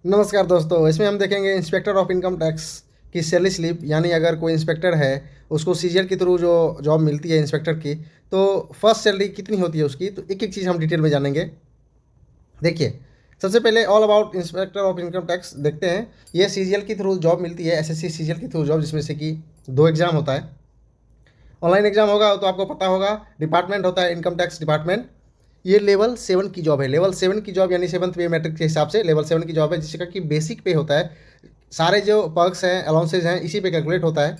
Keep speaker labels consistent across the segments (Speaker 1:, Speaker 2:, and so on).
Speaker 1: नमस्कार दोस्तों, इसमें हम देखेंगे इंस्पेक्टर ऑफ इनकम टैक्स की सैलरी स्लिप। यानी अगर कोई इंस्पेक्टर है उसको सीजीएल के थ्रू जो जॉब मिलती है इंस्पेक्टर की, तो फर्स्ट सैलरी कितनी होती है उसकी, तो एक एक चीज़ हम डिटेल में जानेंगे। देखिए, सबसे पहले all about inspector of income tax देखते हैं। ये सीजीएल के थ्रू जॉब मिलती है, एसएससी सीजीएल के थ्रू जॉब, जिसमें से कि 2 एग्ज़ाम होता है। ऑनलाइन एग्ज़ाम होगा तो आपको पता होगा। डिपार्टमेंट होता है इनकम टैक्स डिपार्टमेंट। ये लेवल 7 की जॉब है। लेवल 7 की जॉब यानी 7th पे मैट्रिक के हिसाब से लेवल 7 की जॉब है, जिसका कि बेसिक पे होता है। सारे जो पर्क्स हैं, अलाउंसेज हैं, इसी पे कैलकुलेट होता है।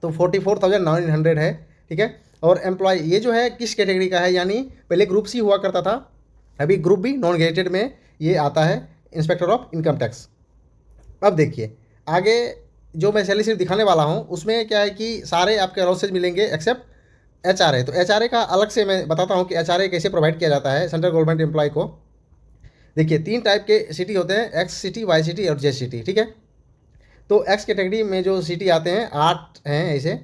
Speaker 1: तो 44,900 है, ठीक है। और एम्प्लॉय ये जो है किस कैटेगरी का है, यानी पहले ग्रुप सी हुआ करता था, अभी ग्रुप बी नॉन ग्रेडेड में ये आता है इंस्पेक्टर ऑफ इनकम टैक्स। अब देखिए आगे जो मैं सैलरी स्लिप दिखाने वाला हूँ उसमें क्या है कि सारे आपके अलाउंसेज मिलेंगे एक्सेप्ट एचआरए। तो एचआरए का अलग से मैं बताता हूँ कि एचआरए कैसे प्रोवाइड किया जाता है सेंट्रल गवर्नमेंट एम्प्लॉय को। देखिए 3 टाइप के सिटी होते हैं, एक्स सिटी, वाई सिटी और जेड सिटी, ठीक है। तो एक्स कैटेगरी में जो सिटी आते हैं 8 हैं ऐसे,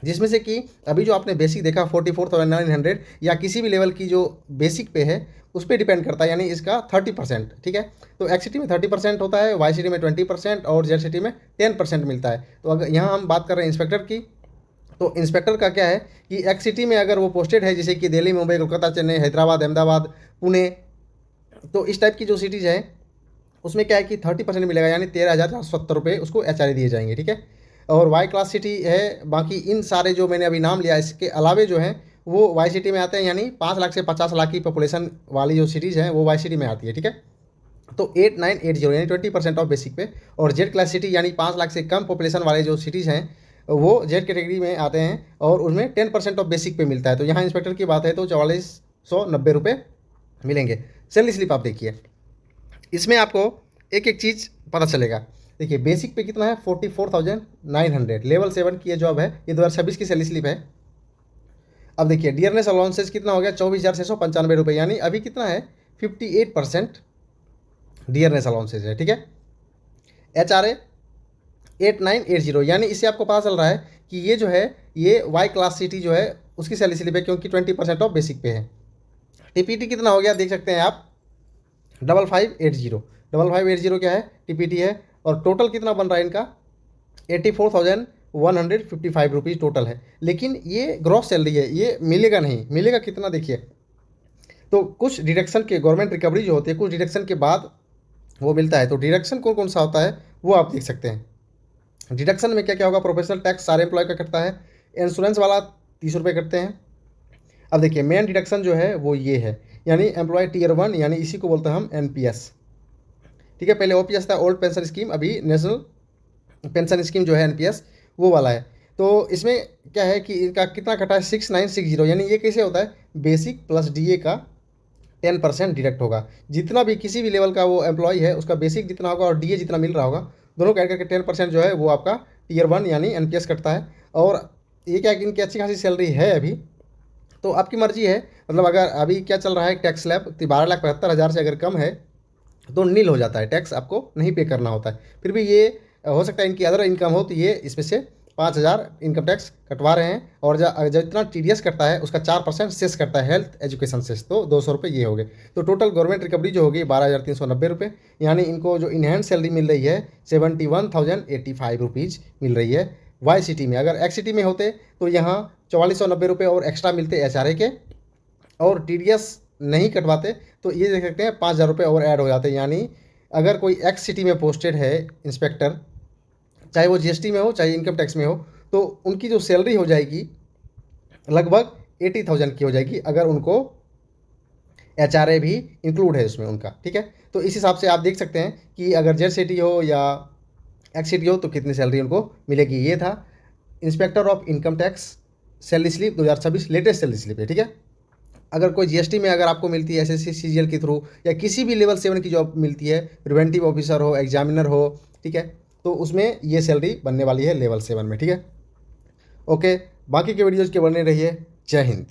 Speaker 1: जिसमें से कि अभी जो आपने बेसिक देखा 44,900 या किसी भी लेवल की जो बेसिक पे है उस पर डिपेंड करता है, यानी इसका 30%, ठीक है। तो एक्स सिटी में 30% होता है, वाई सिटी में 20% और जेड सिटी में 10% मिलता है। तो अगर यहाँ हम बात कर रहे हैं इंस्पेक्टर की, तो इंस्पेक्टर का क्या है कि एक्स सिटी में अगर वो पोस्टेड है, जैसे कि दिल्ली, मुंबई, कोलकाता, चेन्नई, हैदराबाद, अहमदाबाद, पुणे, तो इस टाइप की जो सिटीज़ हैं उसमें क्या है कि 30% मिलेगा, यानी 13,470 रुपये उसको एचआरए दिए जाएंगे, ठीक है। और वाई क्लास सिटी है। बाकी इन सारे जो मैंने अभी नाम लिया इसके अलावे जो हैं वो वाई सिटी में आते हैं, यानी 5 लाख से 50 लाख की पॉपुलेशन वाली जो सिटीज़ हैं वो वाई सिटी में आती है, ठीक है। तो 8980 यानी 20% ऑफ बेसिक पे। और जेड क्लास सिटी यानी 5 लाख से कम पॉपुलेशन वाले जो सिटीज़ हैं वो जेड कैटेगरी में आते हैं और उसमें 10% ऑफ बेसिक पे मिलता है। तो यहाँ इंस्पेक्टर की बात है तो 4490 रुपये मिलेंगे। सैलरी स्लिप आप देखिए, इसमें आपको एक एक चीज़ पता चलेगा। देखिए बेसिक पे कितना है 44,900, लेवल 7 की ये जॉब है, ये 2026 की सैलरी स्लिप है। अब देखिए डियरनेस अलाउंसेस कितना हो गया 24,695 रुपये, यानी अभी कितना है 58% डियरनेस अलाउंसेज है, ठीक है। एचआरए 8980, यानी इससे आपको पता चल रहा है कि ये जो है ये वाई क्लास सिटी जो है उसकी सैलरी स्लिप है, क्योंकि 20% ऑफ बेसिक पे है। टीपीटी कितना हो गया देख सकते हैं आप, 5580 क्या है टीपीटी है। और टोटल कितना बन रहा है इनका 84,155 रुपीज़ टोटल है। लेकिन ये ग्रॉस सैलरी है, ये मिलेगा नहीं, मिलेगा कितना देखिए। तो कुछ डिडक्शन के गवर्नमेंट रिकवरी जो होती है कुछ डिडक्शन के बाद वो मिलता है। तो डिडक्शन कौन कौन सा होता है वो आप देख सकते हैं। डिडक्शन में क्या क्या होगा, प्रोफेशनल टैक्स सारे एम्प्लॉय का कटता है, इंश्योरेंस वाला 30 रुपये कटते हैं। अब देखिए मेन डिडक्शन जो है वो ये है, यानी एम्प्लॉय टियर 1, यानी इसी को बोलते हैं हम एनपीएस, ठीक है। पहले ओपीएस था, ओल्ड पेंशन स्कीम, अभी नेशनल पेंशन स्कीम जो है एनपीएस वो वाला है। तो इसमें क्या है कि इनका कितना कटा है 6960, यानी ये कैसे होता है बेसिक प्लस डीए का 10% डिडक्ट होगा। जितना भी किसी भी लेवल का वो एम्प्लॉय है उसका बेसिक जितना होगा और डीए जितना मिल रहा होगा दोनों का ऐड करके 10% जो है वो आपका टियर 1 यानी एनपीएस कटता है। और ये क्या है कि इनकी अच्छी खासी सैलरी है अभी, तो आपकी मर्जी है। मतलब अगर अभी क्या चल रहा है टैक्स स्लैब 12,75,000 से अगर कम है तो नील हो जाता है, टैक्स आपको नहीं पे करना होता है। फिर भी ये हो सकता है इनकी अदर इनकम हो तो ये इसमें से 5,000 इनकम टैक्स कटवा रहे हैं। और जितना टीडीएस कटता है उसका 4% सेस करता है, हेल्थ एजुकेशन सेस, तो 200 रुपये ये हो गए। तो टोटल गवर्नमेंट रिकवरी जो होगी 12,390 रुपये, यानी इनको जो इनहेंस सैलरी मिल रही है 71,085 रुपीज़ मिल रही है वाई सिटी में। अगर एक्स सिटी में होते तो यहाँ 4490 रुपये और एक्स्ट्रा मिलते एचआरए के, और टीडीएस नहीं कटवाते तो ये देख सकते हैं 5,000 रुपये और ऐड हो जाते हैं। यानी अगर कोई एक्स सिटी में पोस्टेड है इंस्पेक्टर, चाहे वो जीएसटी में हो चाहे इनकम टैक्स में हो, तो उनकी जो सैलरी हो जाएगी लगभग 80,000 की हो जाएगी, अगर उनको एचआरए भी इंक्लूड है उसमें उनका, ठीक है। तो इस हिसाब से आप देख सकते हैं कि अगर जेड सिटी हो या एक्स सिटी हो तो कितनी सैलरी उनको मिलेगी। ये था inspector of income tax salary slip 2026 latest salary slip है, ठीक है। अगर कोई जीएसटी में अगर आपको मिलती है एसएससी सीजीएल के थ्रू या किसी भी लेवल 7 की जॉब मिलती है, प्रिवेंटिव ऑफिसर हो, एग्जामिनर हो, ठीक है, तो उसमें ये सैलरी बनने वाली है लेवल 7 में, ठीक है। ओके, बाकी के वीडियोज़ के बने रहिए। जय हिंद।